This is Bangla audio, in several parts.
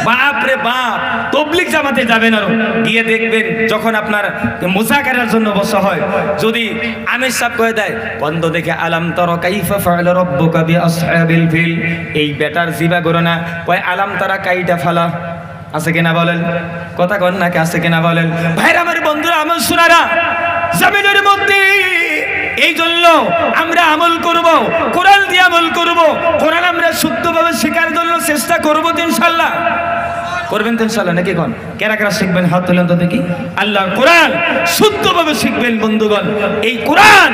বাপ রে বাপ, তাবলীগ জামাতে যাবেন আর গিয়ে দেখবেন যখন আপনার মুযাকারার জন্য বসা হয়, যদি আমির সাহেব কয়ে দেয় বন্ধ দেখে আলাম তারা কাইফা ফাআলা রাব্বুকা বিআসহাবিল ফিল, এই বেটার জিবা গরো না কয় আলাম তারা কাইটা ফালা, আছে কিনা বলেন? কথা কন নাকি আছে কিনা বলেন? ভাইরা আমার বন্ধুরা আমার শোনারা, জমিনের মধ্যে এই জন্য আমরা আমল করব, কোরআন দিয়ে আমল করব, কোরআন আমরা শুদ্ধভাবে শেখার জন্য চেষ্টা করব ইনশাআল্লাহ। করবেন তো ইনশাআল্লাহ নাকি? কোন কেরা কেরা শিখবেন হাত তুলেন তো দেখি। আল্লাহর কোরআন শুদ্ধভাবে শিখবেন বন্ধুগণ। এই কোরআন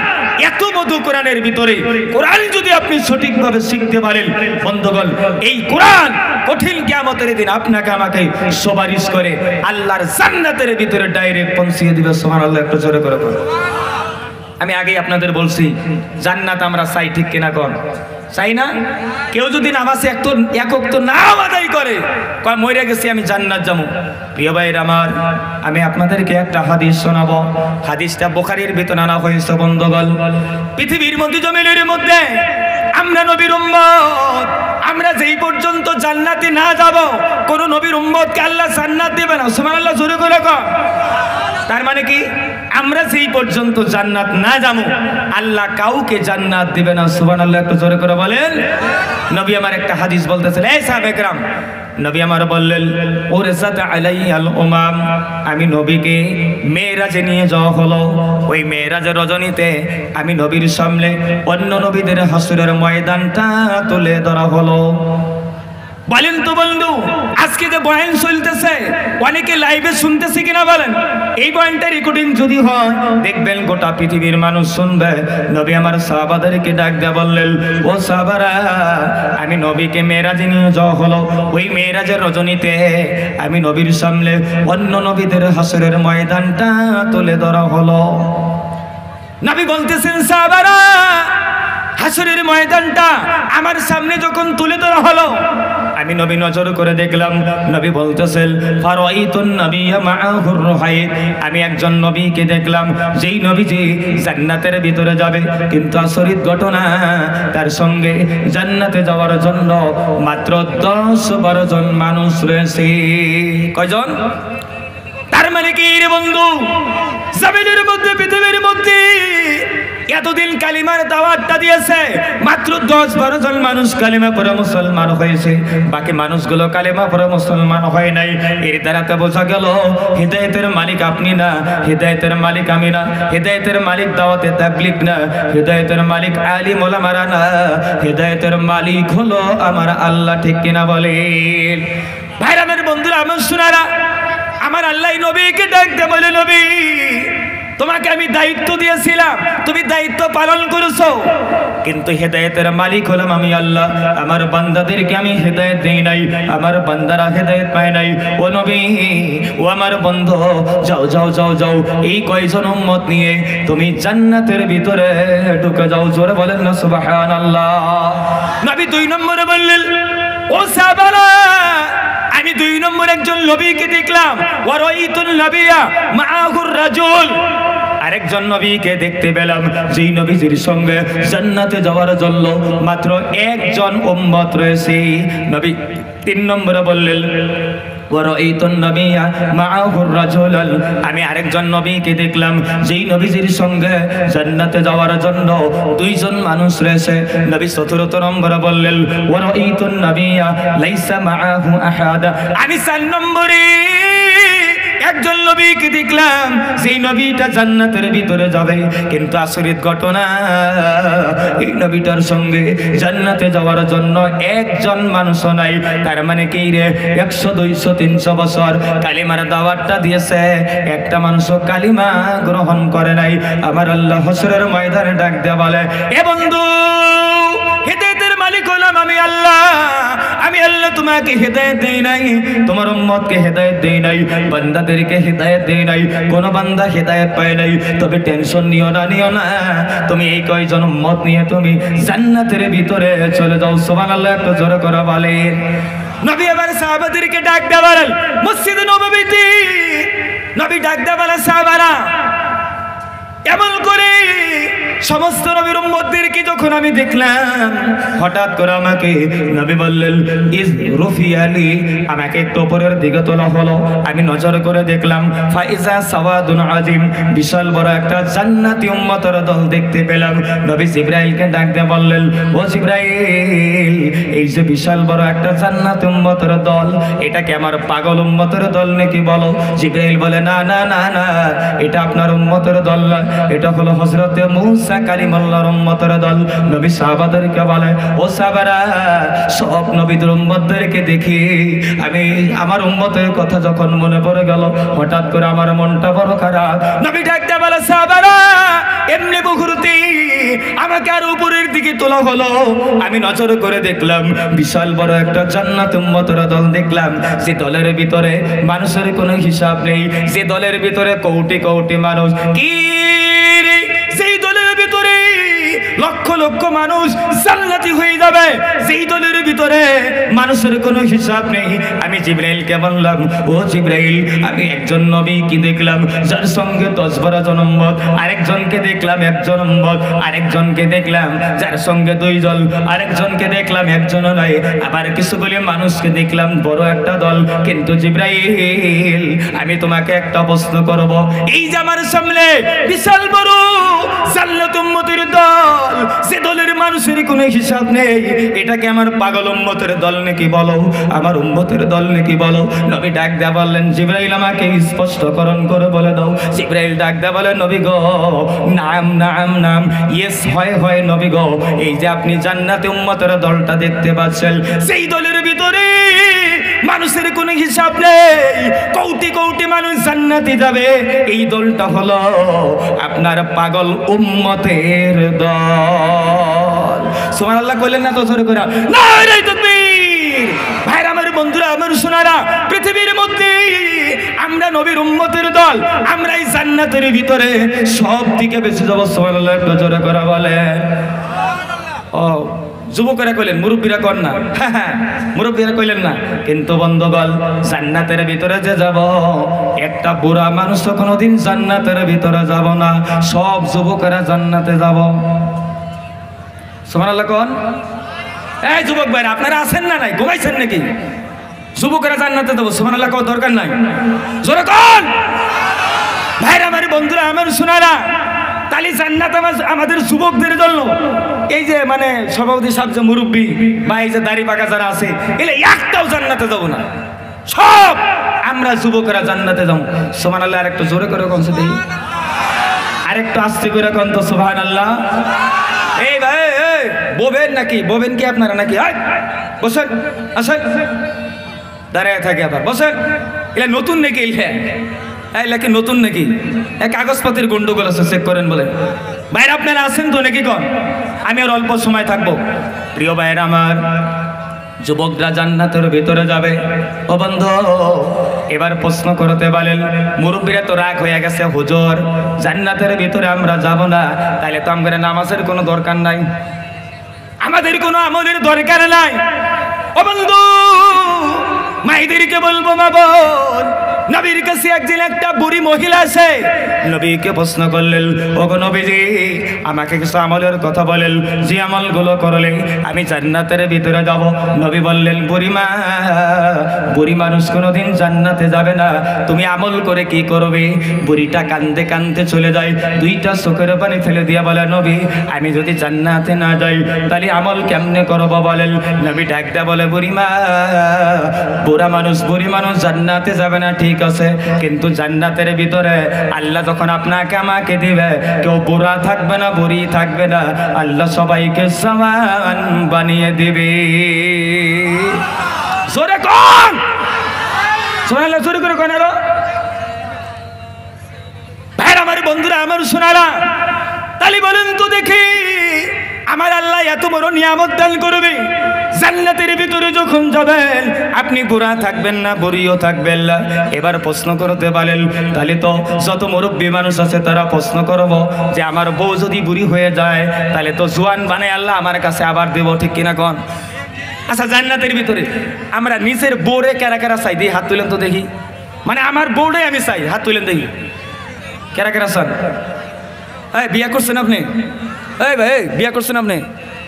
এত মধু কোরআনের ভিতরে, কোরআন যদি আপনি সঠিকভাবে শিখতে পারেন বন্ধুগণ, এই কোরআন কঠিন কিয়ামতের দিন আপনাকে আমাকে সুপারিশ করে আল্লাহর জান্নাতের ভিতরে ডাইরেক্ট পৌঁছিয়ে দিবে। সুবহানাল্লাহ, একটু জোরে করে বলুন। আমি আগেই আপনাদের বলছি জান্নাত আমরা চাই, ঠিক কিনা কোন? চাই না? কেউ যদি নামাজে একক তো নাম আদায় করে, কয় মরে গেছি আমি জান্নাত যাবো। প্রিয় ভাইরা আমার, আমি আপনাদেরকে একটা হাদিস শোনাবো। হাদিসটা বুখারীর ভিতরে আনা হয়েছে বন্ধুগণ। পৃথিবীর মধ্যে জমিনের মধ্যে আমরা নবীর উম্মত, আমরা যেই পর্যন্ত জান্নাতে না যাব, কোন নবীর উম্মতকে আল্লাহ জান্নাত দিবে না। সুবহানাল্লাহ, জোরে করে কর। তার মানে কি? আমরা যেই পর্যন্ত জান্নাত না যাবো আল্লাহ কাউকে জান্নাত দিবে না। সুবহানাল্লাহ, একটু জোরে করে বলেন। নবী আমার একটা হাদিস বলতেছেন, এই সাহাবায়ে কেরাম, নবী আমার বললেন উরসাত আলাইয়াল উমাম, আমি নবীকে মেরাজে নিয়ে যাওয়া হলো। ওই মেরাজের রজনীতে আমি নবীর সামনে অন্য নবীদের হাসরের ময়দানটা তুলে ধরা হলো। বলেন তো বন্ধু, আজকে যে বয়ান চলতেছে অনেকে লাইভে শুনতেছে কিনা বলেন? এই বয়ানটা রেকর্ডিং যদি হয় দেখবেন গোটা পৃথিবীর মানুষ শুনবে। নবী আমার সাহাবাদেরকে ডাক দিয়ে বললেন, ও সাহাবারা, আমি নবীকে মেরাজে নিয়ে যাওয়া হলো। ওই মেরাজের রজনীতে আমি নবীর সামনে অন্য নবীদের হাসরের ময়দানটা তুলে ধরা হলো। নবী বলতেছেন, সাহাবারা, হাসরের ময়দানটা আমার সামনে যখন তুলে ধরা হলো, আমি নবী নজর করে দেখলাম। নবী বলতেছেন, ফারাইতুন নাবিয়্যা মাআহুর রুহাইত, আমি একজন নবীকে দেখলাম, যেই নবীজি জান্নাতের ভিতরে যাবে, কিন্তু আচরিত ঘটনা, তার সঙ্গে জান্নাতে যাওয়ার জন্য মাত্র 10-12 জন মানুষ রয়েছে। কয়জন? তার মানে কি রে বন্ধু, জমিনের মধ্যে, পৃথিবীর মধ্যে এতদিন কালিমার দাওয়াতটা দিয়েছে, মাত্র 10-12 জন মানুষ কালিমা পড়ে মুসলমান হয়েছে, বাকি মানুষগুলো কালিমা পড়ে মুসলমান হয় নাই। এর দ্বারা তো বোঝা গেল হিদায়াতের মালিক আপনি না, হিদায়াতের মালিক আমি না, হিদায়াতের মালিক দাওয়াতে তাবলীগ না, হিদায়াতের মালিক আলিম ওলামারা না, হিদায়াতের মালিক হলো আমার আল্লাহ, ঠিক কিনা বলেন? ভাইরা আমার বন্ধুরা আমার শোনারা, আমার আল্লাহ নবীকে ডাকতে বলে, নবী তোমাকে আমি দায়িত্ব দিয়েছিলাম, তুমি দায়িত্ব পালন করেছো, কিন্তু হেদায়েতের মালিক হলাম আমি আল্লাহ। আমার বান্দাদেরকে আমি হেদায়েত দেই নাই, আমার বান্দারা হেদায়েত পায় নাই। ও নবী, ও আমার বন্ধু, যাও যাও যাও যাও, এই কয়জন উম্মত নিয়ে তুমি জান্নাতের ভিতরে ঢুকে যাও। জোরে বলেন না সুবহানাল্লাহ। নবী 2 নম্বরে বললেন, ও সাহাবারা, আমি 2 নম্বর একজন নবীকে দেখলাম। ওয়ারাইতুন নাবিয়্যা মাআহুর রাজুল, আরেকজন নবীকে দেখতে পেলাম, যেই নবীজির সঙ্গে জান্নাতে যাওয়ার জন্য মাত্র একজন উম্মত রয়েছে। নবী 3 নম্বরে বললেন, ওয়ারাইতুন নাবিয়্যা মাআহুর রাজুলান, আমি আরেকজন নবীকে দেখলাম, যেই নবীজির সঙ্গে জান্নাতে যাওয়ার জন্য 2 জন মানুষ রয়েছে। নবী 14 নম্বরে বললেন, ওয়ারাইতুন নাবিয়্যা লাইসা মাআহু আহাদ, আমি 4 নম্বরে একজন নবীকে দেখলাম, যেই নবীটা জান্নাতের ভিতরে যাবে, কিন্তু আচরিত ঘটনা, এই নবীটার সঙ্গে জান্নাতে যাওয়ার জন্য একজন মানুষও নাই। তার মানে কি রে, 100, 200, 300 বছর কালিমার দাওয়াতটা দিয়েছে, একটা মানুষও কালিমা গ্রহণ করে নাই। আমার আল্লাহ হাসরের ময়দানে ডাক দেয়া বলে, এ বন্ধু, হিদায়াতের মালিক হলাম আমি আল্লাহ। আমি আল্লাহ তোমাকে হেদায়েত দেই নাই, তোমার উম্মতকে হেদায়েত দেই নাই, বান্দাদেরকে হেদায়েত দেই নাই, কোন বান্দা হেদায়েত পায় নাই। তবে টেনশন নিও না, তুমি এই কয়জন উম্মত নিয়ে তুমি জান্নাতের ভিতরে চলে যাও। সুবহানাল্লাহ, একটু জোরে করে বলেন। নবী আবার সাহাবাদেরকে ডাক দেয়া বলেন, মসজিদে নববীতে নবী ডাক দেয়া বলেন, সাহাবারা, এমন করে সমস্ত নবীর উম্মতদেরকে যখন আমি দেখলাম, হঠাৎ করে আমাকে নবী বললেন ইজ রুফিয়ালি, আমাকে একটু উপরের দিকে তোলা হলো। আমি নজর করে দেখলাম ফাইজা সাওয়াদুন আজিম, বিশাল বড় একটা জান্নাতি উম্মতের দল দেখতে পেলাম। নবী জিবরাইলকে ডাক দিয়ে বললেন, ও জিবরাইল, এই যে বিশাল বড় একটা জান্নাতি উম্মতের দল, এটা কি আমার পাগল উম্মতের দল নাকি বলো? জিবরাইল বলে, না না না না, এটা আপনার উম্মতের দল না, এটা হলো হযরতে মূসা কালিমুল্লাহর উম্মতের দল। নবী সাহাবাদেরকে বলে, ও সাহাবারা, সব নবীদের উম্মতদেরকে দেখি আমি আমার উম্মতের কথা যখন মনে পড়ে গেল, হঠাৎ করে আমার মনটা বড় খারাপ। নবী ডাকতে বলে, সাহাবারা, এমনি মুহূর্তে আমাকে আর উপরের দিকে তোলা হলো। আমি নজর করে দেখলাম বিশাল বড় একটা জান্নাত উম্মতের দল দেখলাম, যে দলের ভিতরে মানুষের কোনো হিসাব নেই, যে দলের ভিতরে কোটি কোটি মানুষ। কি রে, সেই দলের ভিতরে লক্ষ লক্ষ মানুষ জান্নাতি হয়ে যাবে, যেই দলের ভিতরে মানুষের কোনো হিসাব নেই। আমি জিবরাইলকে বললাম, ও জিবরাইল, আমি একজন নবী কি দেখলাম যার সঙ্গে 10-12 জন উম্মত, আরেকজনকে দেখলাম 1 জন উম্মত, আরেকজনকে দেখলাম যার সঙ্গে 2 জন, আরেকজনকে দেখলাম 1 জন নয়, আবার কিছুগুলি মানুষকে দেখলাম বড় একটা দল। কিন্তু জিবরাইল, আমি তোমাকে একটা প্রশ্ন করব, এই যে আমার সামনে বিশাল বড় জান্নাত উম্মতের দল, সে দলের মানুষের কোনো হিসাব নেই, এটা কি আমার পাগল উম্মতের দল নাকি বলো, আমার উম্মতের দল নাকি বলো? নবী ডাক দেয়া বললেন, জিবরাইল, আমাকে স্পষ্টকরণ করে বলে দাও। জিবরাইল ডাক দেয়া বলে, নবী গো, নাম নাম নাম, ইয়েস, হয় হয় নবী গো, এই যে আপনি জান্নাতে উম্মতের দলটা দেখতে পাচ্ছেন, সেই দলের ভিতরে মানুষের কোনো হিসাব নেই, কোটি কোটি মানুষ জান্নাতে যাবে, এই দলটা হলো আপনার পাগল উম্মতের দল। সুবহানাল্লাহ কইলেন না তো জোরে করে? নারে তাকবীর! ভাইরা আমার, বন্ধুরা আমার, সোনারা, পৃথিবীর মধ্যে আমরা নবীর উম্মতের দল, আমরা এই জান্নাতের ভিতরে সব দিকে বেশি যাব। সুবহানাল্লাহ একটু জোরে করে বলেন। ও যুবকেরা কইলেন, মুরব্বীরা কন না, মুরব্বীরা কইলেন না। কিন্তু বন্ধুগণ, জান্নাতের ভিতরে যে যাব, একটা বুড়া মানুষ তো কোনোদিন জান্নাতের ভিতরে যাব না, সব যুবকেরা জান্নাতে যাব। সুবহানাল্লাহ কোন? এই যুবক ভাইরা, আপনারা আছেন না নাই, ঘুমাইছেন নাকি? যুবকেরা জান্নাতে যাব, সুবহানাল্লাহ কোন দরকার নাই, জোরে কোন? ভাইরা আমার, বন্ধুরা আমার, শোনারা, তাহলে জান্নাত আমাদের যুবকদের জন্য। এই যে মানে সভাপতি সাহেব যে মুরব্বী বা এই যে দাড়ি পাকা যারা আছে, এলে একটাও জান্নাতে যাব না, সব আমরা যুবকেরা জান্নাতে যাব। সুবহানাল্লাহ আর একটু জোরে করে কোন দেখি, আর একটু আস্তে করে কোন তো সুবহানাল্লাহ। এই ভাই, ববেন নাকি? ববেন কি আপনারা নাকি? বসেন, আসেন, দাঁড়ায় থাকে আবার বসেন। এলা নতুন নাকি? এলা কি নতুন নাকি? কাগজপত্রের গন্ডগোল আছে, চেক করেন বলে। ভাইরা আপনারা আছেন তো নাকি? কন, আমি আর অল্প সময় থাকবো। প্রিয় ভাইরা আমার, যুবকরা জান্নাতের ভিতরে যাবে। ও বন্ধু, এবার প্রশ্ন করতে বলেন, মুরব্বীরা তো রাগ হয়ে গেছে, হুজুর জান্নাতের ভিতরে আমরা যাব না, তাহলে তো আমাদের নামাজের কোনো দরকার নাই, আমাদের কোনো আমলের দরকার নাই। ও বন্ধু, মাইদেরকে বলবো, মা বোন, নবীর কাছে একদিন একটা বুড়ি মহিলা আছে, নবীকে প্রশ্ন করলেন, ওগো নবীজি, আমাকে কিছু আমলের কথা বলেন, যে আমলগুলো করলে আমি জান্নাতের ভিতরে যাব। নবী বললেন, বুড়িমা, বুড়ি মানুষ কোনোদিন জান্নাতে যাবে না, তুমি আমল করে কি করবে? বুড়িটা কান্দে কান্দে চলে যায়, 2টা চোখের পানি ফেলে দিয়ে বলে, নবী, আমি যদি জান্নাতে না যাই তাহলে আমল কেমনে করবো বলেন? নবী ডাকতে বলে, বুড়িমা, বুড়ি মানুষ জান্নাতে যাবে না, ঠিক আছে, কিন্তু জান্নাতের ভিতরে আল্লাহ যখন আপনাকে আমাকে দিবে, কেউ বুড়া থাকবে না, বুড়ি থাকবে না, আল্লাহ সবাইকে সমান বানিয়ে দিবে। জোরে কোন? জোরে করে কোন? ভাইরা আমার, বন্ধুরা আমার, শোনারা, তাহলে বলেন তো দেখি, আমার আল্লাহ এত বড় নিয়ামত দান করবে, জান্নাতের ভিতরে যখন যাবেন আপনি বুড়া থাকবেন না, বুড়িও থাকবেন না। এবার প্রশ্ন করতে পারেন, তাহলে তো যত মুরব্বী মানুষ আছে তারা প্রশ্ন করব যে আমার বউ যদি বুড়ি হয়ে যায় তাহলে তো জোয়ান বানায় আল্লাহ আমার কাছে আবার দেব, ঠিক কিনা কোন? আচ্ছা, জান্নাতের ভিতরে আমরা নিজের বউরে কারা কারা চাই? দিয়ে হাত তুলেন তো দেখি, মানে আমার বউটাই আমি চাই, হাত তুলেন দেখি, কারা কারা চান? বিয়ে করছেন আপনি? এই ভাই বিয়ে করছেন আপনি?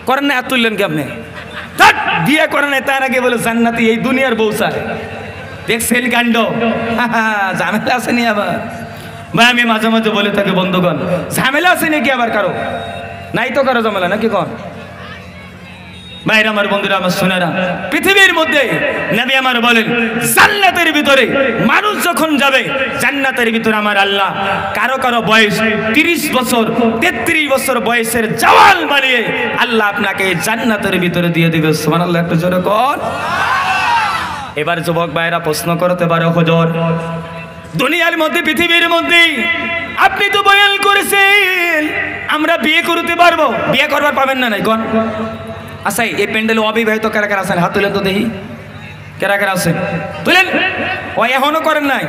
করেন না, হাত তুললেন কি আপনি? ধ্যাৎ, বিয়ে করেন না তার আগে বলে জান্নাতি এই দুনিয়ার বউ চায়। দেখছেন কাণ্ড? ঝামেলা আসেনি আবার ভাই? আমি মাঝে মাঝে বলে থাকি বন্ধুগণ, ঝামেলা আছে নাকি আবার কারো? নাই তো কারো ঝামেলা নাকি কন? ভাইরা আমার, বন্ধুরা আমার, শোনেরা, পৃথিবীর মধ্যে নবী আমার বলেন জান্নাতের ভিতরে মানুষ যখন যাবে, জান্নাতের ভিতরে আমার আল্লাহ কারো কারো বয়স 30 বছর 33 বছর বয়সের জওয়ান বানিয়ে আল্লাহ আপনাকে জান্নাতের ভিতরে দিয়ে দিবে। সুবহানাল্লাহ, একটু জোরে কর। এবার যুবক ভাইরা প্রশ্ন করতে পারে, হুজুর দুনিয়ার মধ্যে, পৃথিবীর মধ্যে আপনি তো বয়ান করেছেন আমরা বিয়ে করতে পারবো, বিয়ে করবার পাবেন না নাই কোন? আচ্ছা, এই প্যান্ডেলে অবিবাহিত কারা কারা আছেন? হাত তুলেন তো দেখি, কারা কারা আছেন? তুলেন। ও এখনো করেন নাই?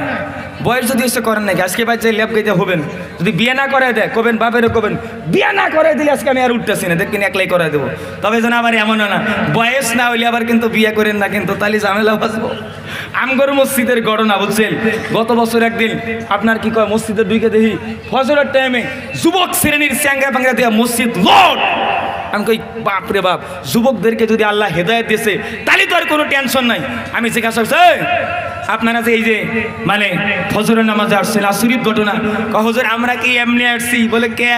বয়স যদি এসে করেন নাকি আজকে বাচ্চা ল্যাব গাইতে হবেন। যদি বিয়ে না করাই দেয় কবেন, বাপেরও কবেন বিয়ে না করাই দিলে আজকে আমি আর উঠতেছি না, দেখবেন একলাই করাই দেবো। তবে যেন আবার এমন না বয়স না হইলে আবার কিন্তু বিয়ে করেন না, কিন্তু তাহলে ঝামেলা বাঁচবো। আমগর মসজিদের ঘটনা বুঝছেন, গত বছর একদিন আপনার কি কয় মসজিদের ঢুকে দেখি ফজরের টাইমে যুবক শ্রেণীর চ্যাঙ্গা পাঙ্গা দেওয়া মসজিদ লোড। আমি কই বাপ রে বাপ, যুবকদেরকে যদি আল্লাহ হেদায়েত দিয়েছে তাহলে তো আর কোনো টেনশন নাই। আমি জিজ্ঞাসা করছি, আপনারা যে এই যে মানে ফজরের নামাজে আসছেন, আসরিফ ঘটনা, হুজুর আমরা কি এমনি আসছি? বলে কে?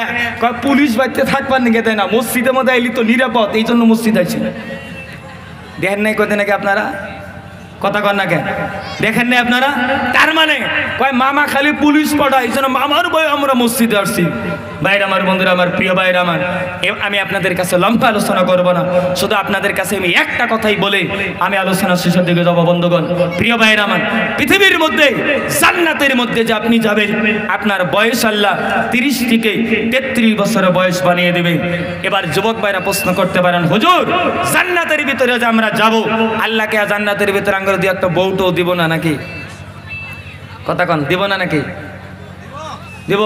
পুলিশ বাড়িতে থাকবার নিকে দেয় না, মসজিদের মধ্যে আইলি তো নিরাপদ, এই জন্য মসজিদ আইছি। দেখেন নাই কত নাকি আপনারা? কথা কর না কেন? দেখেন নাই আপনারা? তার মানে কয় মামা খালি পুলিশ পাঠায়, এই জন্য মামার বই আমরা মসজিদে আসছি। ভাইরা আমার, বন্ধুরা আমার, প্রিয় ভাইরা আমার, আমি আপনাদের কাছে লম্বা আলোচনা করব না, শুধু আপনাদের কাছে আমি একটা কথাই বলে আমি আলোচনা শেষের দিকে যাবো। বন্ধুগণ, প্রিয় ভাইরা আমার, পৃথিবীর মধ্যে জান্নাতের মধ্যে যে আপনি যাবেন, আপনার বয়স আল্লাহ 30 থেকে 33 বছরের বয়স বানিয়ে দেবে। এবার যুবক ভাইরা প্রশ্ন করতে পারেন, হুজুর জান্নাতের ভিতরে যে আমরা যাব, আল্লাহকে জান্নাতের ভিতরে আঙ্গুর দিয়ে একটা বউটাও দিব না নাকি? কথা কন, দিব না নাকি? দিব?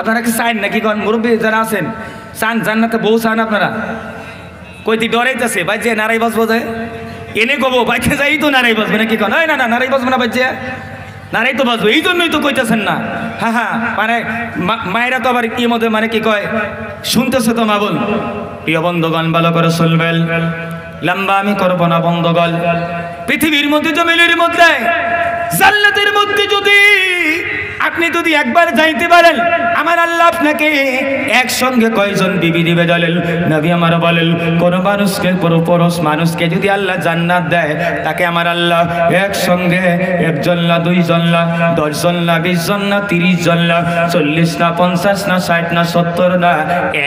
আপনারা কি চান নাকি? কন মুরব্বী যারা আছেন, চান জান্নাতে বউ চান আপনারা? কইতে ডরাইতেছে বাইজে নারাই বাজবো যায়, এনে কবো বাইকে যাই তো নারাই বাজবে নাকি? কন না না, নারাই বাজবে না, বাইজে নারাই তো বাজবো, এই জন্যই তো কইতেছেন না। হ্যাঁ হ্যাঁ, মানে মায়েরা তো আবার কি মধ্যে মানে কি কয় শুনতেছে তো মা বল। প্রিয় বন্ধুগণ, ভালো করে শুনবেন, লম্বা আমি করবো না বন্ধুগণ। পৃথিবীর মধ্যে, জমিনের মধ্যে, জান্নাতের মধ্যে যদি আপনি যদি একবার যাইতে পারেন, আমার আল্লাহ আপনাকে একসঙ্গে কয়জন বিবি দিবে জানেন? নবী আমার বলেন, কোন মানুষকে, পুরুষ মানুষকে যদি আল্লাহ জান্নাত দেয়, তাকে আমার আল্লাহ একসঙ্গে 1 জন না, 2 জন না, 10 জন না, 20 জন না, 30 জন না, 40 না, 50 না, 60 না, 70 না,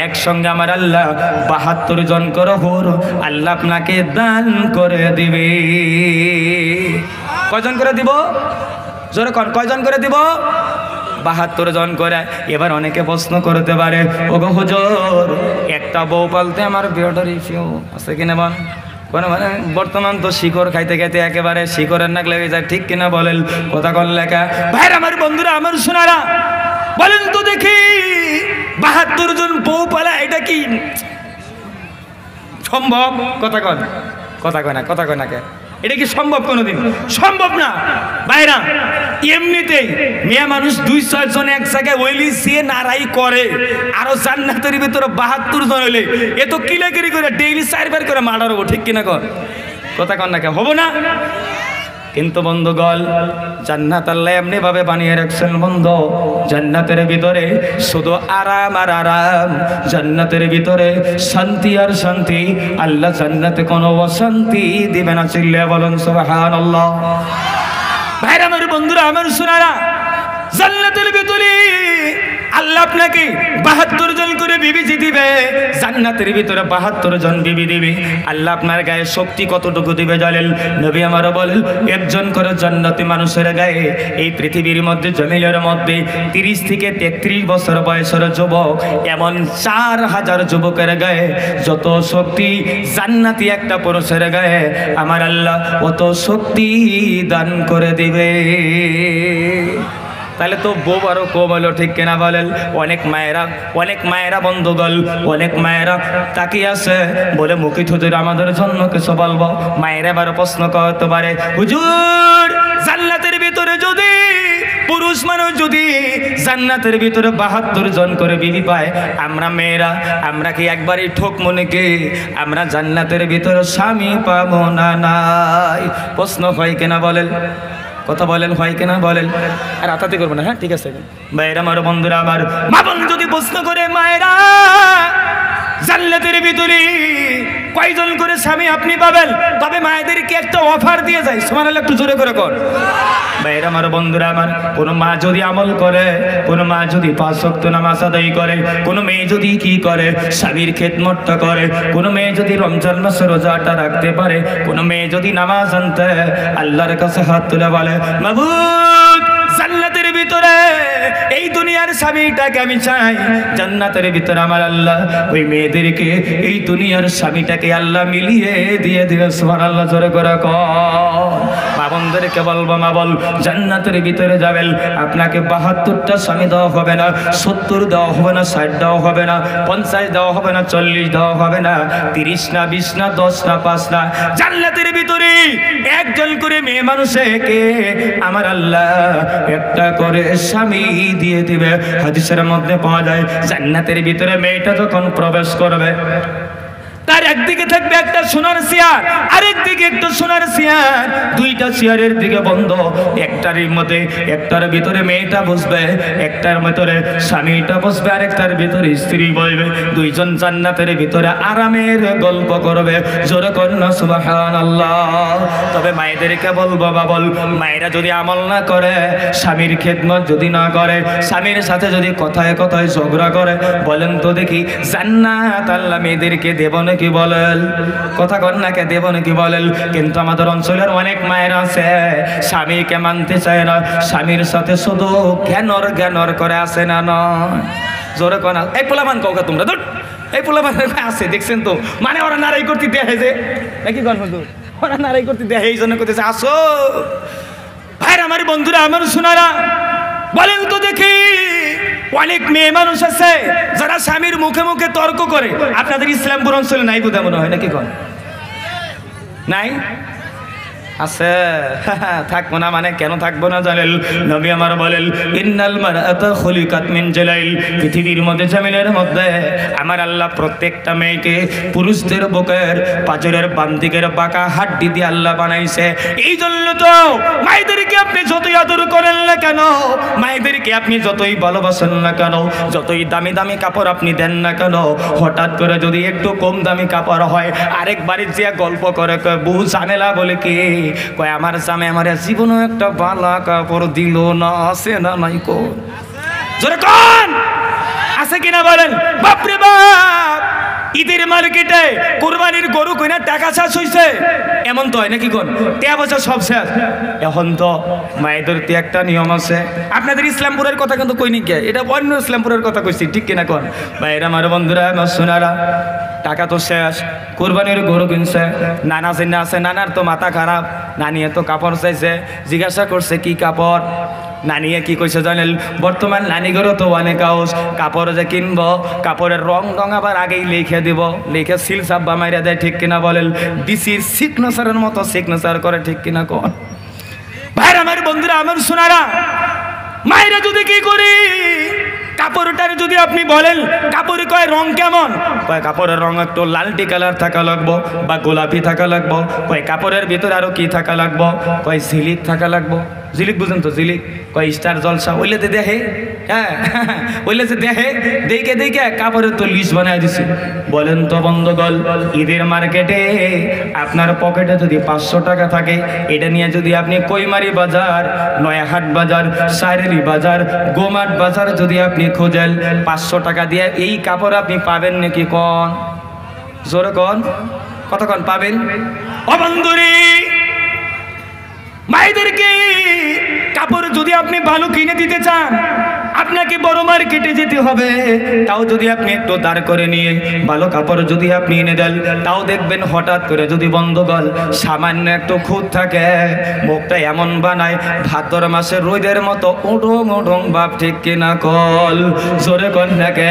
একসঙ্গে আমার আল্লাহ 72 জন করে হোর আল্লাহ আপনাকে দান করে দিবে। কয়জন করে দিব? জোরে কন, কয়জন করে দিব? 72 জন করে। এবার অনেকে প্রশ্ন করতে পারে, ওগো হুজুর একটা বউ পালতে আমার বিয়েটার ইস্যু আছে কিনা বল? কোনো মানে বর্তমান তো শিকড় খাইতে খাইতে একেবারে শিকড়ের নাক লেগে যায়, ঠিক কিনা বলেন? কথা কন লেখা। ভাইরা আমার, বন্ধুরা আমার, শোনারা বলেন তো দেখি, 72 জন বউ পালা এটা কি সম্ভব? কথা কন, কথা কয় না, কথা কয় না কে? এটা কি সম্ভব? কোনোদিন সম্ভব না। ভাইরা এমনিতেই মেয়ে মানুষ 2-4 জন এক জায়গায় ওইলি সে নারাই করে, আরো জান্নাতের ভিতরে 72 জন হইলে এ তো কিলাকিরি করে ডেইলি 4 বার করে মার্ডার হবো, ঠিক কিনা কর? কথা কন না কে? হবো না? কিন্তু বন্ধুগণ, জান্নাত আল্লাহ এমনি ভাবে বানিয়ে রাখছেন বন্ধু, জান্নাতের ভিতরে শুধু আরাম আর আরাম, জান্নাতের ভিতরে শান্তি আর শান্তি। আল্লাহ জান্নাতে কোনো অশান্তি দিবে না। চিল্লায়া বলুন সুবহানাল্লাহ। ভাইরা আমার, বন্ধুরা আমার, শোনারা, জান্নাতের ভিতরে আল্লাহ আপনাকে 72 জন করে বিবি দিবে। জান্নাতের ভিতরে 72 জন বিবি দিবে। আল্লাহ আপনার গায়ে শক্তি কতটুকু দিবে জানেন? নবী আমার বলেন, 1 জন করে জান্নাতি মানুষের গায়ে এই পৃথিবীর মধ্যে, জমিনের মধ্যে 30 থেকে 33 বছর বয়সের যুবক, এমন 4000 যুবকের গায়ে যত শক্তি জান্নাতি একটা পুরুষের গায়ে আমার আল্লাহ অত শক্তি দান করে দিবে। তাহলে তো বউ আরো কম হলো, ঠিক কিনা বলেন? অনেক মায়েরা বন্ধুগণ, অনেক মায়েরা তাকিয়ে আছে বলে, মুখী হুজুর আমাদের জন্য কিছু বলবো। মায়েরা এবার প্রশ্ন করতে পারে, হুজুর জান্নাতের ভিতরে যদি পুরুষ মানুষ যদি জান্নাতের ভিতরে 72 জন করে বিবি পায়, আমরা মেয়েরা আমরা কি একবারই ঠক মনে কে আমরা জান্নাতের ভিতরে স্বামী পাবো না? নাই। প্রশ্ন হয় কিনা বলেন, কথা বলেন, হয় কিনা বলেন? আর আতাতে করবো না, হ্যাঁ ঠিক আছে ভাইরা আমার, বন্ধুরা আমার, মা বোন যদি প্রশ্ন করে মায়েরা জান্নাতের ভিতরে কয়জন করে স্বামী আপনি পাবেন, তবে মায়েদেরকে একটা অফার দিয়ে যায়। সুবহানাল্লাহ, একটু জোরে করে কর। ভাইরা আমার, বন্ধুরা আমার, কোন মা যদি আমল করে, কোন মা যদি 5 ওয়াক্ত নামাজ আদায় করে, কোন মেয়ে যদি কি করে স্বামীর খেদমতটা করে, কোন মেয়ে যদি রমজান মাসে রোজাটা রাখতে পারে, কোন মেয়ে যদি নামাজ আনতে আল্লাহর কাছে হাত তুলে বলে মাবুদ জান্নাতের ভিতরে এই দুনিয়ার স্বামীটাকে আমি চাই, জান্নাতের ভিতরে আমার আল্লাহ ওই মেয়েদেরকে এই দুনিয়ার স্বামীটাকে আল্লাহ মিলিয়ে দিয়ে দিবে। সুবহানাল্লাহ, জোরে করে কর। মা বোনদেরকে বলবো, মা বল জান্নাতের ভিতরে যাবেন, আপনাকে 72টা স্বামী দেওয়া হবে না, 70 দেওয়া হবে না, 60 দেওয়া হবে না, 50 দেওয়া হবে না, 40 দেওয়া হবে না, 30 না, 20 না, 10 না, 5 না, জান্নাতের ভিতরে একজন করে মেয়ে মানুষকে আমার আল্লাহ একটা করে স্বামী দিয়ে দিবে। হাদিসের মধ্যে পাওয়া যায় জান্নাতের ভিতরে মেয়েটা যখন প্রবেশ করবে, তার একদিকে থাকবে একটা সোনার চেয়ার, আরেকদিকে একটা সোনার চেয়ার, দুইটা চেয়ারের দিকে বন্ধ, একটার মধ্যে একটার ভিতরে মেয়েটা বসবে, একটার ভিতরে স্বামীটা বসবে, আরেকটার ভিতরে স্ত্রী বসবে। দুইজন জান্নাতের ভিতরে আরামের গল্প করবে। জোরে কন্যা সুবহানাল্লাহ। তবে মায়েদেরকে বলবো, বাবল মায়েরা যদি আমল না করে, স্বামীর খেদমত যদি না করে, স্বামীর সাথে যদি কথায় কথায় ঝগড়া করে, বলেন তো দেখি জান্নাত আল্লাহ মেয়েদেরকে দেব নাকি? বলেন, কথা কর না, কে দেব নাকি বলেন? কিন্তু আমাদের অঞ্চলের অনেক মায়েরা আছে স্বামীকে মানতে চায় না, স্বামীর সাথে শুধু জ্ঞানর করে আসে না নয়। জোরে কোনা এই পোলাবান কাউকে তোমরা ধর, এই পোলাবান আছে দেখছেন তো, মানে ওরা নারাই করতে দেখে যে নাকি গণ হুজুর, ওরা নারাই করতে দেখে, এই জন্য করতেছে আসো ভাইরা আমার, বন্ধুরা আমার, শোনারা বলেন তো দেখি, অনেক মেয়ে মানুষ আছে যারা স্বামীর মুখে মুখে তর্ক করে। আপনাদের ইসলামপুর অঞ্চলে নাই বোধহয়, মনে হয় নাকি কন? নাই? আছে, থাকবো না মানে কেন থাকবো না জানেন? নবী আমার বলেন ইন্নাল মারআতা খুলিকাত মিন জালাইল, পৃথিবীর মধ্যে জমিনের মধ্যে আমার আল্লাহ প্রত্যেকটা মেয়েকে পুরুষদের বুকের পাঁজরের বাম দিকের বাঁকা হাড্ডি দিয়ে আল্লাহ বানাইছে। এই জন্য তো মায়েদেরকে আপনি যতই আদর করেন না কেন, মায়েদেরকে আপনি যতই ভালোবাসেন না কেন, যতই দামি দামি কাপড় আপনি দেন না কেন, হঠাৎ করে যদি একটু কম দামি কাপড় হয়, আরেক বাড়ির যে গল্প করে বউ জানেলা বলে কি কয় আমার জামে আমার জীবনে একটা বালা কাপড় দিল না, আছে না নাই কো? জোরে কোন আছে কিনা বলেন? বাপরে বাপ, ঈদের মার্কেটে কুরবানির গরু কইনা টাকা শেষ হইছে, এমন তো হয় নাকি কোন? টাকা পয়সা সব শেষ। এখন তো মায়েদের একটা নিয়ম আছে। আপনাদের ইসলামপুরের কথা কিন্তু কইনি কে, এটা অন্য ইসলামপুরের কথা কইছি, ঠিক কিনা কোন? ভাইরা আমার, বন্ধুরা আমার, শোনারা, টাকা তো শেষ, কুরবানির গরু কিনছে, নানা চিন্না আছে, নানার তো মাথা খারাপ, নানিয়ে তো কাপড় চাইছে, জিজ্ঞাসা করছে কি কাপড়, নানিয়ে কি কইছে জানেন? বর্তমান নানিগরও তো অনেক আউস, কাপড় যে কিনবো কাপড়ের রং আবার আগেই লিখে দিব, লিখে সিল সাব্বা মাইরা দেয়, ঠিক কিনা বলেন? ডিসির সিগনেচারের মতো সিগনেচার করে, ঠিক কিনা কোন? ভাইরা আমার, বন্ধুরা আমার, শোনারা, মায়েরা যদি কি করি, কাপড়টার যদি আপনি বলেন কাপড় কয় রং কেমন, কয় কাপড়ের রং একটু লালটি কালার থাকা লাগবো বা গোলাপি থাকা লাগবো, কয় কাপড়ের ভিতরে আরো কি থাকা লাগবো, কয় ঝিলিক থাকা লাগবো। ঝিলিক বুঝেন তো? ঝিলিক কয় স্টার জলসা, ওইলে তো দেখে, হ্যাঁ ওইলে যে দেখে, দেখে দেখে কাপড়ের তো লিস্ট বানাই দিছে। বলেন তো বন্ধুগণ, ঈদের মার্কেটে আপনার পকেটে যদি 500 টাকা থাকে, এটা নিয়ে যদি আপনি কৈমারি বাজার, নয়াহাট বাজার, সারেলি বাজার, গোমাট বাজার যদি আপনি খোঁজেন, 500 টাকা দিয়ে এই কাপড় আপনি পাবেন নাকি কোন? জোরে কোন, কতক্ষণ পাবেন? অবন্ধুরি মায়েদেরকে কাপড় যদি আপনি ভালো কিনে দিতে চান, আপনাকে বড় মার্কেটে যেতে হবে, তাও যদি আপনি একটু দাঁড় করে নিয়ে ভালো কাপড় যদি আপনি এনে দেন, তাও দেখবেন হঠাৎ করে যদি বন্ধুগণ সামান্য একটু খুঁত থাকে, মুখটা এমন বানায় ভাদ্র মাসের রোদের মতো উডং উডং বাপ, ঠিক কিনা কল? জোরে কল থাকে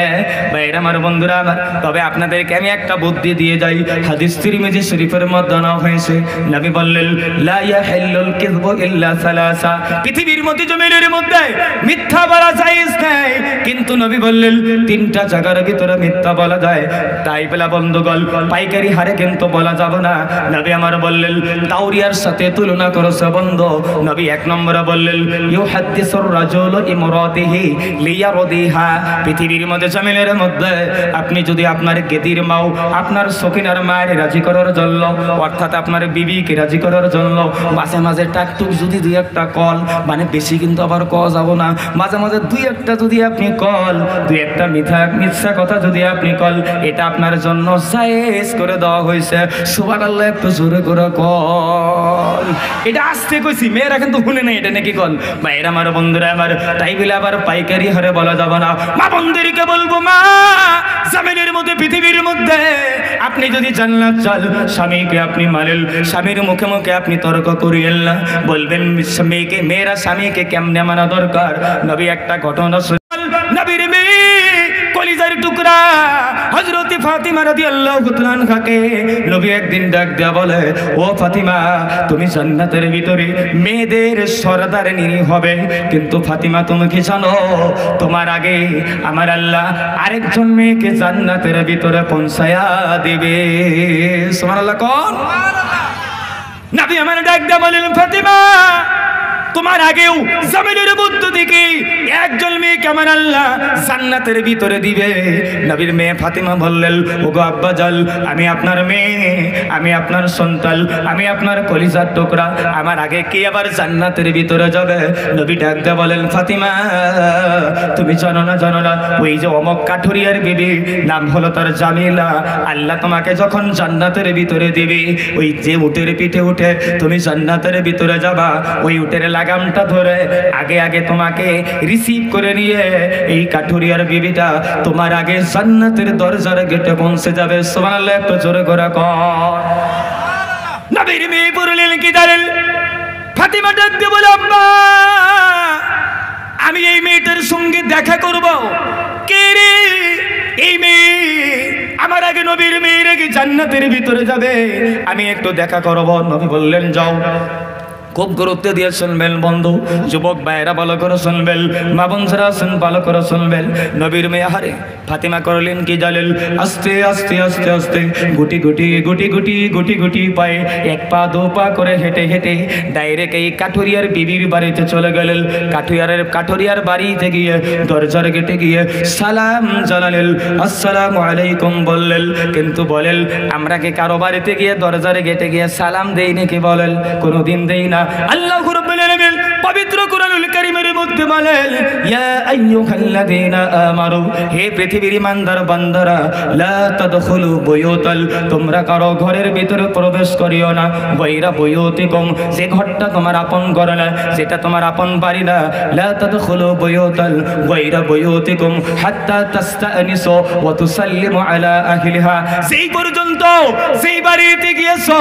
ভাইরা আমার, বন্ধুরা আমার। তবে আপনাদেরকে আমি একটা বুদ্ধি দিয়ে যাই। হাদিস তিরমিজি শরীফের মধ্যে নাও হয়েছে, নবী বললেন লা ইয়াহিল্লুল কিযবু ইল্লা সালাসা, পৃথিবীর মধ্যে জমিনের মধ্যে মিথ্যা বলা জায়েজ নেই, কিন্তু নবী বললেন তিনটা জায়গার ভিতরে মিথ্যা বলা যায়। তাই বলা বন্ধুগণ পাইকারি হারে কিন্তু বলা যাবে না। নবী আমার বললেন তাওরিয়ার সাথে তুলনা করেছে বন্ধু। নবী এক নম্বরে বললেন ইউহাদ্দিসুর রাজুলু ইমরাতিহি লিয়ারদিহা, পৃথিবীর মধ্যে জমিনের মধ্যে আপনি যদি আপনার গেদির মাও আপনার সখিনার মায়ের রাজি করার জন্য, অর্থাৎ আপনার বিবিকে রাজি করার জন্য মাঝে মাঝে টাকটুক যদি দুই একটা কল, মানে বেশি কিন্তু আবার কওয়া যাব না, মাঝে মাঝে দুই একটা যদি আপনি কল, দুই একটা মিথ্যা কথা যদি আপনি কল, এটা আপনার জন্য জায়েজ করে দেওয়া হয়েছে। সুবহানাল্লাহ, একটু জোরে করে কল। এটা আসতে কইছি, মেয়েরা কিন্তু শুনে নাই এটা নাকি কল। ভাইরা আমার, বন্ধুরা আমার, তাই বলে আবার পাইকারি হারে বলা যাবে না। মা বন্ধুদেরকে বলবো, মা জামিনের মধ্যে পৃথিবীর মধ্যে আপনি যদি জান্নাত চান, স্বামীকে আপনি মানেন, স্বামীর মুখে মুখে আপনি তর্ক করিয়েন না। বলবেন মেয়েরা স্বামীকে কেমনে মানা দরকার। নবী একটা ঘটনা, নবীর মেয়ে কলিজার টুকরা হযরত ফাতিমা রাদিয়াল্লাহু তাআলা আনহাকে নবী একদিন ডাক দেয়া বলে, ও ফাতিমা, তুমি জান্নাতের ভিতরে মেয়েদের সরদারনি হবে, কিন্তু ফাতিমা তুমি কি জানো তোমার আগে আমার আল্লাহ আরেকজন মেয়েকে জান্নাতের ভিতরে পৌঁছায়া দিবে। সুবহানাল্লাহ কোন? নবী আমার ডাক দেয়া বলেন, ফাতিমা তোমার আগেও জমিনের মধ্য থেকে একজন মেয়েকে আমার আল্লাহ জান্নাতের ভিতরে দিবে। নবীর মেয়ে ফাতিমা বললেন, ওগো আব্বাজান, আমি আপনার মেয়ে, আমি আপনার সন্তান, আমি আপনার কলিজার টুকরা, আমার আগে কে আবার জান্নাতের ভিতরে যাবে? নবী ডাক দিয়ে বলেন, ফাতিমা তুমি জানো না ওই যে অমক কাঠুরিয়ার বিবি, নাম হলো তার জামিলা, আল্লাহ তোমাকে যখন জান্নাতের ভিতরে দিবে, ওই যে উটের পিঠে উঠে তুমি জান্নাতের ভিতরে যাবা, ওই উটের লাগামটা ধরে আগে আগে তোমাকে রিসিভ করে নিয়ে এই কাঠুরিয়ার বিবিটা তোমার আগে জান্নাতের দরজার গেটে পৌঁছে যাবে। সুবহানাল্লাহ, একটু জোরে করে কর। নবীর মেয়ে বললেন কি জানেন? ফাতিমা ডাক দিয়ে বলে, আম্মা আমি এই মেয়েটার সঙ্গে দেখা করব। কে রে এই মেয়ে? আমার আগে নবীর মেয়ের আগে জান্নাতের ভিতরে যাবে, আমি একটু দেখা করব। নবী বললেন যাও। খুব গুরুত্ব দিয়ে শুনবেন বন্ধু, যুবক ভাইরা ভালো করে শুনবেন, মা বোনরা শুন ভালো করে শুনবেন। নবীর মেয়ে হারে ফাতিমা করলেন কি জানেন? আস্তে আস্তে আস্তে আস্তে গুটি গুটি গুটি গুটি গুটি গুটি পায়ে এক পা দু পা করে হেঁটে হেঁটে ডাইরেক্ট এই কাঠুরিয়ার বিবির বাড়িতে চলে গেলেন। কাঠুরিয়ার বাড়িতে গিয়ে দরজার গেটে গিয়ে সালাম জানালেন, আসসালামু আলাইকুম বললেন। কিন্তু বলেন আমরা কি কারো বাড়িতে গিয়ে দরজার গেটে গিয়ে সালাম দেই নাকি? বলেন কোনোদিন দেই না। আল্লাহ রাব্বুল আলামিন পবিত্র কোরআনুল কারীমের মধ্যে বলেন, ইয়া আইয়ুহাল্লাযীনা আমানু, হে পৃথিবীর ইমানদার বান্দারা, লা তাদখুলু বুয়ুতাল, তোমরা কারো ঘরের ভিতরে প্রবেশ করিও না, গায়রা বুয়ুতিকুম, যে ঘরটা তোমার আপন ঘর না, যেটা তোমার আপন বাড়ি না, লা তাদখুলু বুয়ুতাল গায়রা বুয়ুতিকুম হাত্তা তাস্তানিসু ওয়া তুসাল্লিমু আলা আহলিহা, সেই পর্যন্ত সেই বাড়িতে গিয়েছো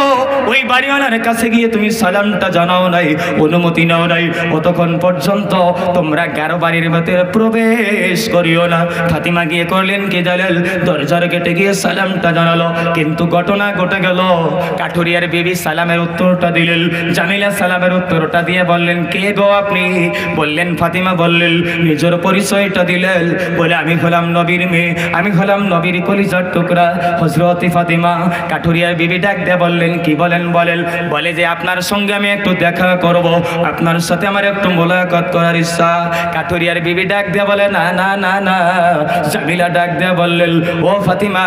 ওই বাড়িওয়ালার কাছে গিয়ে তুমি সালামটা জানাও নাই, অনুমতি নাও নাই, অতক্ষণ পর্যন্ত তোমরা কারো বাড়ির ভিতরে প্রবেশ করিও না। ফাতিমা গিয়ে করলেন কি জানেন? দরজার গেটে গিয়ে সালামটা জানালো, কিন্তু ঘটনা ঘটে গেল, কাঠুরিয়ার বিবি সালামের উত্তরটা দিলেন, জামিলা সালামের উত্তরটা দিয়ে বললেন, কে গো আপনি? বললেন ফাতিমা, বললেন নিজের পরিচয়টা দিলেন, বলে আমি হলাম নবীর মেয়ে, আমি হলাম নবীর কলিজার টুকরা হযরত ফাতিমা। কাঠুরিয়ার বিবি ডাক দিয়ে বললেন, কি বলেন? বলে যে আপনার সঙ্গে আমি একটু দেখা করব, আপনার সাথে আমার একটু মোলাকাত করার ইচ্ছা। কাঠুরিয়ার বিবি ডাক দিয়ে বলে, না না না না। জামিলা ডাক দিয়ে বললেন, ও ফাতিমা,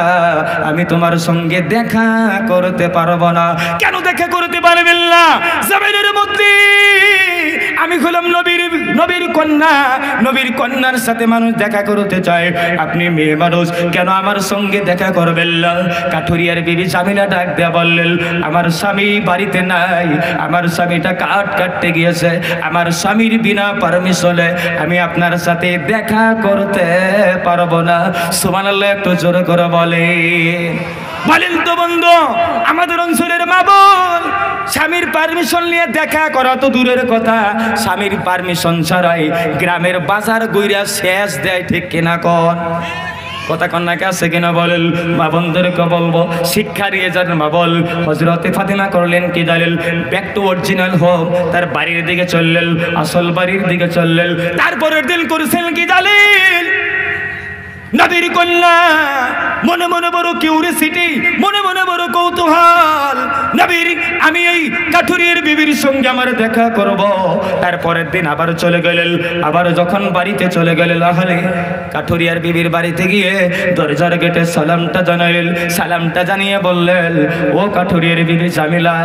আমি তোমার সঙ্গে দেখা করতে পারবো না। কেন দেখা করতে পারবেন না? জামিনের মধ্যে আমি হলাম নবীর নবীর কন্যা, নবীর কন্যার সাথে মানুষ দেখা করতে চায়, আপনি মেয়ে মানুষ কেন আমার সঙ্গে দেখা করবেন না? কাঠুরিয়ার বিবি জামিলা ডাক দেয়া বললেন, আমার স্বামী বাড়িতে নাই, আমার স্বামীটা কাঠ কাটতে গিয়েছে, আমার স্বামীর বিনা পারমিশনে আমি আপনার সাথে দেখা করতে পারবো না। সুবহানাল্লাহ, একটু জোরে করে বলেন তো বন্ধু। আমাদের অঞ্চলের মা বোন স্বামীর পারমিশন নিয়ে দেখা করা তো দূরের কথা, স্বামীর পারমিশন ছাড়াই গ্রামের বাজার গইরা শেষ দেয়, ঠিক কিনা কন? কথা কন্যাকে আছে কিনা বলেন? মা বোনদেরকে বলবো, শিক্ষা দিয়ে যান মা বল। হযরতে ফাতেমা করলেন কি জানেন? ব্যাক টু অরিজিনাল হোম, তার বাড়ির দিকে চললেন, আসল বাড়ির দিকে চললেন। তারপরের দিন করেছেন কি জানেন? নবীর কন্যা মনে মনে বড় কিউরিসিটি, মনে মনে বড় কৌতূহল, নবীর আমি এই কাঠুরিয়ার বিবির সঙ্গে আমার দেখা করব। তারপরের দিন আবার চলে গেলেন, আবার যখন বাড়িতে চলে গেলেন, আহলে কাঠুরিয়ার বিবির বাড়িতে গিয়ে দরজার গেটে সালামটা জানাইলেন। সালামটা জানিয়ে বললেন, ও কাঠুরিয়ার বিবি জামিলা,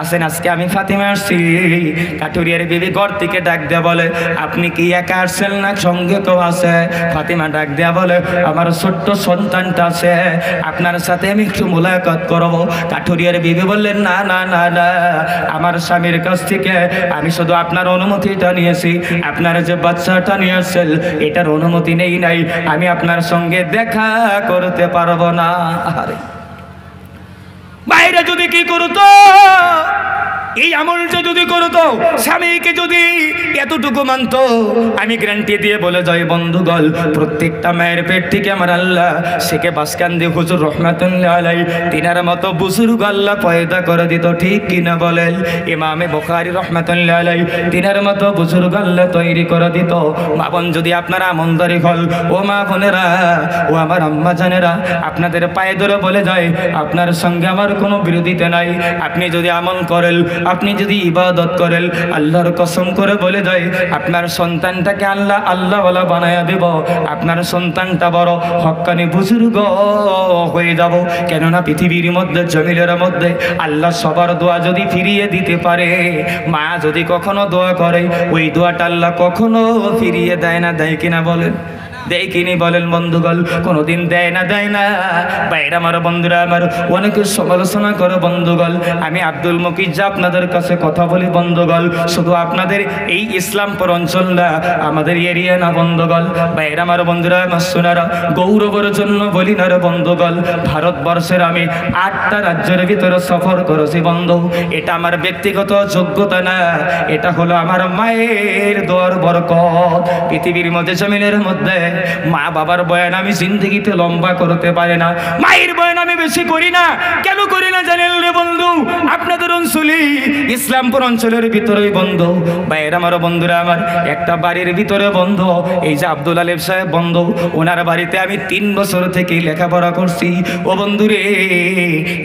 আসেন, আজকে আমি ফাতেমা আসছি। কাঠুরিয়ার বিবি ঘর থেকে ডাক দেয়া বলে, আপনি কি একা আসছেন না সঙ্গে কেউ আছে? ফাতেমা ডাক দেয়া বলে, আমার ছোট্ট সন্তানটা আছে, আপনার সাথে আমি একটু মোলাকাত করব। কাঠুরিয়ার বিবি বললেন, না না না না, আমার স্বামীর কাছ থেকে আমি শুধু আপনার অনুমতিটা নিয়েছি, আপনার যে বাচ্চাটা নিয়েছেন এটার অনুমতি নেই নাই, আমি আপনার সঙ্গে দেখা করতে পারবো না। আরে বাইরে যদি কি করতো, এই আমলটা যদি করতো, স্বামীকে যদি এতটুকু মানতো, আমি গ্যারান্টি দিয়ে বলে যাই বন্ধুগণ, প্রত্যেকটা মায়ের পেট থেকে আমার আল্লাহ শেখে বাসকান্দি হুজুর রহমাতুল্লাহ আলাইহি তিনার মতো বুজুর্গ আল্লাহ পয়দা করে দিত, ঠিক কিনা বলেন? ইমামে বুখারী রহমাতুল্লাহ আলাইহি তিনার মতো বুজুর্গ আল্লাহ তৈরি করে দিত। মা বোন যদি আপনারা আমলদারি হল, ও মা বোনেরা, ও আমার আম্মা জানেরা, আপনাদের পায়ে ধরে বলে যায়, আপনার সঙ্গে আমার কোনো বিরোধিতা নাই, আপনি যদি আমল করেন, আপনি যদি ইবাদত করেন, আল্লাহর কসম করে বলে দেয়, আপনার সন্তানটাকে আল্লাহ আল্লাহওয়ালা বানায়া দেব, আপনার সন্তানটা বড় হক্কানি বুজুর্গ হয়ে যাব। কেননা পৃথিবীর মধ্যে, জমিনের মধ্যে আল্লাহ সবার দোয়া যদি ফিরিয়ে দিতে পারে, মা যদি কখনো দোয়া করে, ওই দোয়াটা আল্লাহ কখনো ফিরিয়ে দেয় না, দেয় কিনা বলেন? দেয় কিনি বলেন বন্ধুগণ? কোনোদিন দেয় না, দেয় না। বাইরে আমার বন্ধুরা, আমার অনেকে সমালোচনা করে বন্ধুগণ, আমি আব্দুল মুকিত যা আপনাদের কাছে কথা বলি বন্ধুগণ, শুধু আপনাদের এই ইসলামপুর অঞ্চল না, আমাদের এরিয়া না বন্ধুগণ। বাইরে আমার বন্ধুরা, আমার সোনারা, গৌরবের জন্য বলি না রে বন্ধুগণ, ভারতবর্ষের আমি 8টা রাজ্যের ভিতরে সফর করেছি বন্ধু। এটা আমার ব্যক্তিগত যোগ্যতা না, এটা হলো আমার মায়ের দোয়ার বরকত। পৃথিবীর মধ্যে, জমিনের মধ্যে মা বাবার বয়ান আমি জিন্দগিতে লম্বা করতে পারি না, মায়ের বয়ান আমি বেশি করি না। কেন করি না জানেন রে বন্ধু? আপনাদের অঞ্চলে, ইসলামপুর অঞ্চলের ভিতরে বন্ধু, বাইরে আমার বন্ধুরা, আমার একটা বাড়ির ভিতরে বন্ধু, এই যে আব্দুল আলেফ সাহেব বন্ধু, ওনার বাড়িতে আমি 3 বছর থেকে লেখাপড়া করছি। ও বন্ধুরে,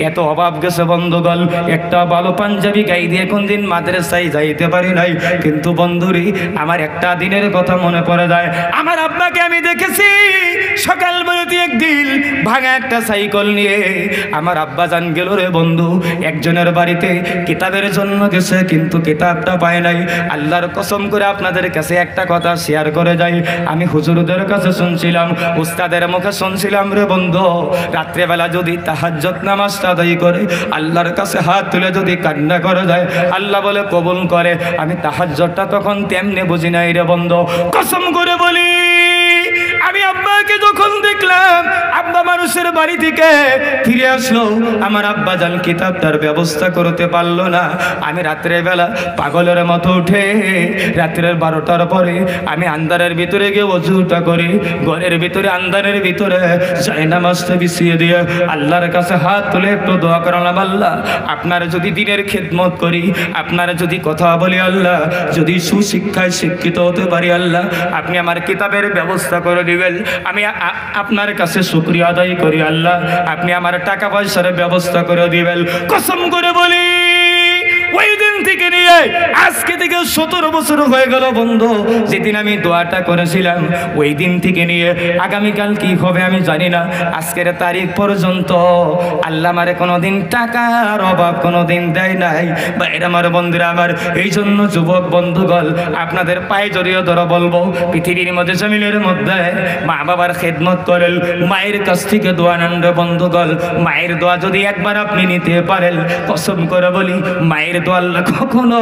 এত অভাব গেছে বন্ধুগণ, একটা ভালো পাঞ্জাবি গাই দিয়ে কোনদিন মাদ্রাসায় যাইতে পারি নাই। কিন্তু বন্ধুরে, আমার একটা দিনের কথা মনে পড়ে যায়। আমার আব্বাকে আমি দেখেছি সকাল বেলাতে একদিন ভাঙা একটা সাইকেল নিয়ে আমার আব্বা জান গেল রে বন্ধু একজনের বাড়িতে, কিতাবের জন্য গেছে, কিন্তু কিতাবটা পায় নাই। আল্লাহর কসম করে আপনাদের কাছে একটা কথা শেয়ার করে যাই, আমি হুজুরদের কাছে শুনছিলাম, উস্তাদের মুখে শুনছিলাম রে বন্ধু, রাত্রেবেলা যদি তাহাজ্জুদ নামাজটা আদায় করে আল্লাহর কাছে হাত তুলে যদি কান্না করে যায়, আল্লাহ বলে কবুল করে। আমি তাহাজ্জুদটা তখন তেমনি বুঝি নাই রে বন্ধু, কসম করে বলি। আমি আব্বাকে যখন দেখলাম, আব্বা মানুষের বাড়ি থেকে ফিরে আসলো, আমার আব্বা জান কিতাবটার ব্যবস্থা করতে পারলো না। আমি রাত্রের বেলা পাগলের মতো উঠে রাত্রের 12টার পরে আমি আন্ধারের ভিতরে গিয়ে ওযুটা করি, ঘরের ভিতরে আন্ধারের ভিতরে জায়নামাজটা বিছিয়ে দিয়ে আল্লাহর কাছে হাত তুলে একটু দোয়া করলাম, আল্লাহ আপনার যদি দিনের খেদমত করি, আপনার যদি কথা বলি, আল্লাহ যদি সুশিক্ষায় শিক্ষিত হতে পারি, আল্লাহ আপনি আমার কিতাবের ব্যবস্থা করে দিবেন। আমি আপনার কাছে শুকরিয়া আদায় করি, আল্লাহ আপনি আমার টাকা পয়সার ব্যবস্থা করে দিবেন। কসম করে বলি, ওই দিন থেকে নিয়ে আজকে থেকে 17 বছর হয়ে গেল বন্ধু, যেদিন আমি দোয়াটা করেছিলাম ওই দিন থেকে নিয়ে আগামীকাল কি হবে আমি জানি না, আজকের তারিখ পর্যন্ত আল্লাহ আমারে কোনোদিন টাকার অভাব কোনোদিন দেয় নাই। বাইরে আমার বন্ধুরা আমার, এই জন্য যুবক বন্ধুগণ আপনাদের পায়ে জড়িয়ে ধরে বলবো, পৃথিবীর মধ্যে জমিনের মধ্যে মা বাবার খেদমত করেন, মায়ের কাছ থেকে দোয়া নেন রে বন্ধুগণ। মায়ের দোয়া যদি একবার আপনি নিতে পারেন, কসম করে বলি মায়ের দোয়া আল্লাহ কখনো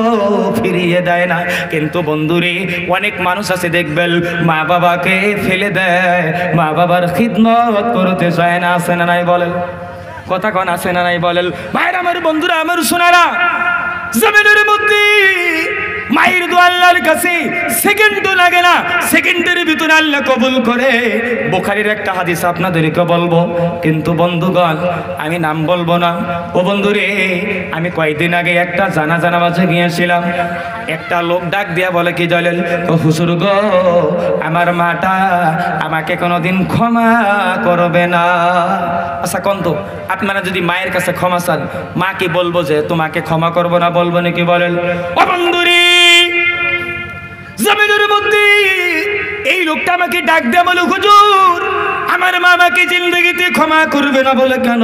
ফিরিয়ে দেয় না। কিন্তু বন্ধুরে অনেক মানুষ আছে দেখবেন মা বাবাকে ফেলে দেয়, মা বাবার খিদমত করতে চায় না। আছে না নাই বলেন? কথা কোন আছে না নাই বলেন? ভাইরা আমার, বন্ধুরা আমার, শোনারা জমিনের মধ্যে মায়ের দোয়া আল্লাহর কাছে সেকেন্ডও লাগে না, সেকেন্ডের ভিতরে আল্লাহ কবুল করে। বুখারীর একটা হাদিস আপনাদেরকে বলবো, কিন্তু বন্ধুগণ আমি নাম বলবো না। ও বন্ধুরে, আমি কয়েকদিন আগে একটা জানাজা নামাজে গিয়েছিলাম। একটা লোক ডাক দিয়া বলে কি জানেন? ও হুজুর গো, আমার মাটা আমাকে কোনোদিন ক্ষমা করবে না। আচ্ছা কোন তো আপনারা যদি মায়ের কাছে ক্ষমা চান, মা কি বলবো যে তোমাকে ক্ষমা করবো না? বলবো নাকি বলেন? ও বন্ধুরে, জমিনের মধ্যে এই লোকটা আমাকে ডাক দেয়া বলে হুজুর আমার মা আমাকে জিন্দগিতে ক্ষমা করবে না। বলে কেন?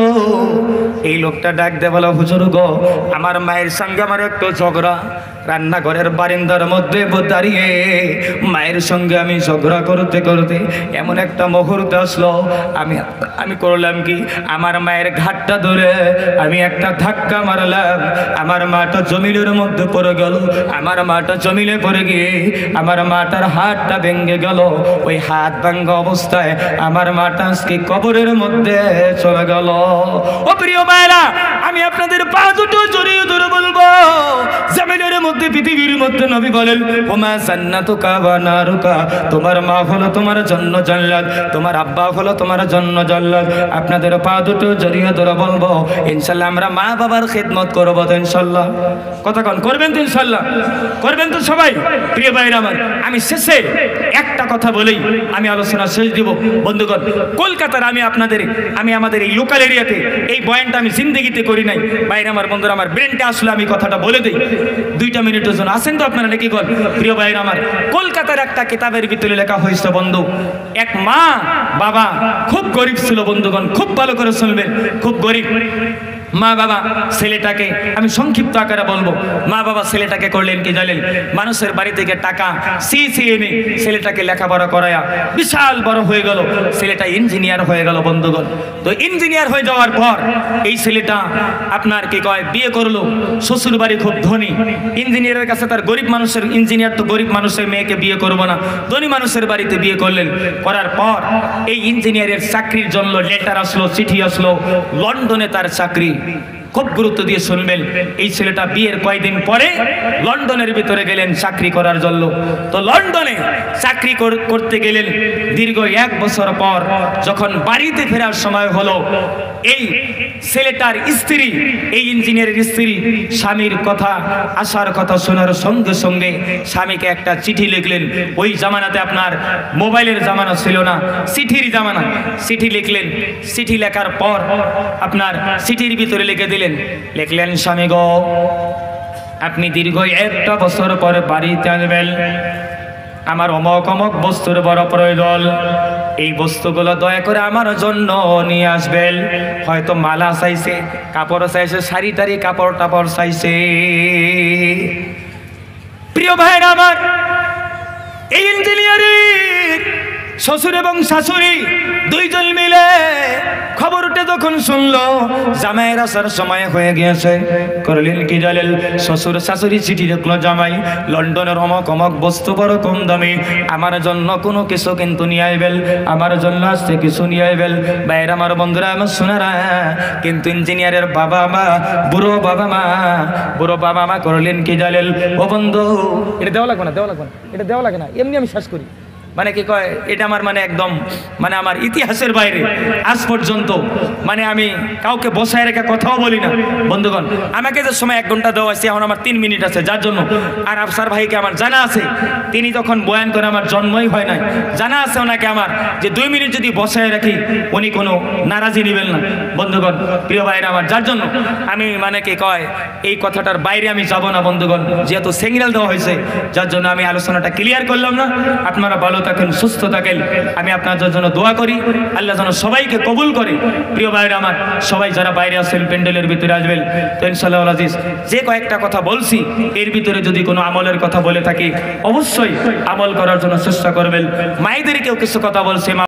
এই লোকটা ডাক দেয়া বলে হুজুর গো, আমার মায়ের সঙ্গে আমার একটু ঝগড়া, রান্নাঘরের বারান্দার মধ্যে দাঁড়িয়ে মায়ের সঙ্গে আমি ঝগড়া করতে করতে এমন একটা মুহূর্ত আসলো, আমি করলাম কি, আমার মায়ের ঘাটটা ধরে আমি একটা ধাক্কা মারলাম, আমার মাটা জমিনের মধ্যে পড়ে গেল। আমার মাটা জমিনে পড়ে গিয়ে আমার মাটার হাতটা ভেঙে গেল। ওই হাত ভাঙা অবস্থায় আমার মাটা আজকে কবরের মধ্যে চলে গেল। ও প্রিয় মায়েরা, আমি আপনাদের পা দুটো জড়িয়ে ধরে বলবো, জমিনের মধ্যে পৃথিবীর মধ্যে নবী বলেন ওমা জান্নাতুকা ওয়া নারুকা, তোমার মা হলো তোমার জন্য জান্নাত, তোমার আব্বা হলো তোমার জন্য জান্নাত। আপনাদের পা দুটো জড়িয়ে ধরে বলবো ইনশাআল্লাহ আমরা মা বাবার খেদমত করবো তো ইনশাআল্লাহ। কথা কোন করবেন তো ইনশাআল্লাহ? করবেন তো সবাই? প্রিয় ভাইরা আমার, আমি শেষে একটা কথা বলেই আমি আলোচনা শেষ দিব। বন্ধুগণ, কলকাতার আমি আমাদের এই লোকাল এরিয়াতে এই বয়ানটা আমি জিন্দেগিতে করি নাই। বাইরে আমার বন্ধুরা, আমার ব্রেনটা আসলে আমি কথাটা বলে দিই 2টা মিনিটের জন্য। আসেন তো আপনারা নাকি গল? প্রিয় ভাইরা আমার, কলকাতার একটা কিতাবের ভিতরে লেখা হয়েছে বন্ধু, এক মা বাবা খুব গরিব ছিল বন্ধুগণ, খুব ভালো করে শুনবেন, খুব গরিব মা বাবা ছেলেটাকে, আমি সংক্ষিপ্ত আকারে বলবো, মা বাবা ছেলেটাকে করলেন কি জানেন? মানুষের বাড়ি থেকে টাকা চেয়ে এনে ছেলেটাকে লেখাপড়া করায়া বিশাল বড় হয়ে গেল। ছেলেটা ইঞ্জিনিয়ার হয়ে গেল বন্ধুগণ। তো ইঞ্জিনিয়ার হয়ে যাওয়ার পর এই ছেলেটা আপনার কি কয় বিয়ে করলো। শ্বশুর বাড়ি খুব ধনী, ইঞ্জিনিয়ারের কাছে তার গরিব মানুষের, ইঞ্জিনিয়ার তো গরিব মানুষের মেয়েকে বিয়ে করবো না, ধনী মানুষের বাড়িতে বিয়ে করলেন। করার পর এই ইঞ্জিনিয়ারের চাকরির জন্য লেটার আসলো, চিঠি আসলো, লন্ডনে তার চাকরি। খুব গুরুত্ব দিয়ে শুনবেন, এই ছেলেটা বিয়ের কয়েকদিন পরে লন্ডনের ভিতরে গেলেন চাকরি করার জন্য। তো লন্ডনে চাকরি করতে গেলেন। দীর্ঘ 1 বছর পর যখন বাড়িতে ফেরার সময় হলো, এই ছেলেটার স্ত্রী, এই ইঞ্জিনিয়ারের স্ত্রী স্বামীর কথা আসার কথা শোনার সঙ্গে সঙ্গে স্বামীকে একটা চিঠি লিখলেন। ওই জামানাতে আপনার মোবাইলের জামানা ছিল না, চিঠির জামানা। চিঠি লিখলেন, চিঠি লেখার পর আপনার চিঠির ভিতরে লিখে দিলেন, লিখলেন স্বামী গো, আপনি দীর্ঘ 1 বছর পরে বাড়িতে আসবেন, আমার অমক অমক বস্তুর বড় প্রয়োজন, এই বস্তুগুলো দয়া করে আমার জন্য নিয়ে আসবেন। হয়তো মালা চাইছে, কাপড় চাইছে, শাড়ি টাড়ি কাপড় টাপড় চাইছে। প্রিয় ভাইরা আমার, এই ইঞ্জিনিয়ারিং শ্বশুর এবং শাশুড়ি 2 জন মিলে খবরটা যখন শুনলো জামাইয়ের আসার সময় হয়ে গিয়েছে, করলেন কি জানেন? শ্বশুর শাশুড়ি চিঠি লিখলো, জামাই লন্ডনের অমক অমক বস্তু বড় কম দামে, আমার জন্য কোনো কিছু কিন্তু নিয়ে আইবেন, আমার জন্য আসতে কিছু নিয়ে আইবেন। বাইরে আমার বন্ধুরা আমার শোনারা, কিন্তু ইঞ্জিনিয়ারের বাবা মা, বুড়ো বাবা মা করলেন কি জানেন? ও বন্ধু, এটা দেওয়া লাগবে না, এটা দেওয়া লাগে না, এমনি আমি শেষ করি। মানে কি কয় এটা আমার মানে একদম মানে আমার ইতিহাসের বাইরে আজ পর্যন্ত মানে আমি কাউকে বসায় রেখে কথাও বলি না। বন্ধুগণ, আমাকে যে সময় 1 ঘন্টা দেওয়া আছে, এখন আমার 3 মিনিট আছে, যার জন্য আর আফসার ভাইকে আমার জানা আছে তিনি যখন বয়ান করে আমার জন্মই হয় নাই, জানা আছে ওনাকে আমার যে 2 মিনিট যদি বসায় রাখি উনি কোনো নারাজি নেবেন না। বন্ধুগণ, প্রিয় ভাইরা আমার, যার জন্য আমি মানে কি কয় এই কথাটার বাইরে আমি যাব না। বন্ধুগণ, যেহেতু সিগন্যাল দেওয়া হয়েছে যার জন্য আমি আলোচনাটা ক্লিয়ার করলাম না। আপনারা ভালো থাকেন, সুস্থ থাকেন, আমি আপনাদের জন্য দোয়া করি, আল্লাহ যেন সবাইকে কবুল করে। প্রিয় ভাইরা আমার, সবাই যারা বাইরে আছেন প্যান্ডেলের ভিতরে আসবেন তো ইনশাআল্লাহ আজিজ যে কয়েকটা কথা বলছি এর ভিতরে যদি কোনো আমলের কথা বলে থাকি অবশ্যই আমল করার জন্য চেষ্টা করবেন। মায়েদেরকেও কিছু কথা বলছে,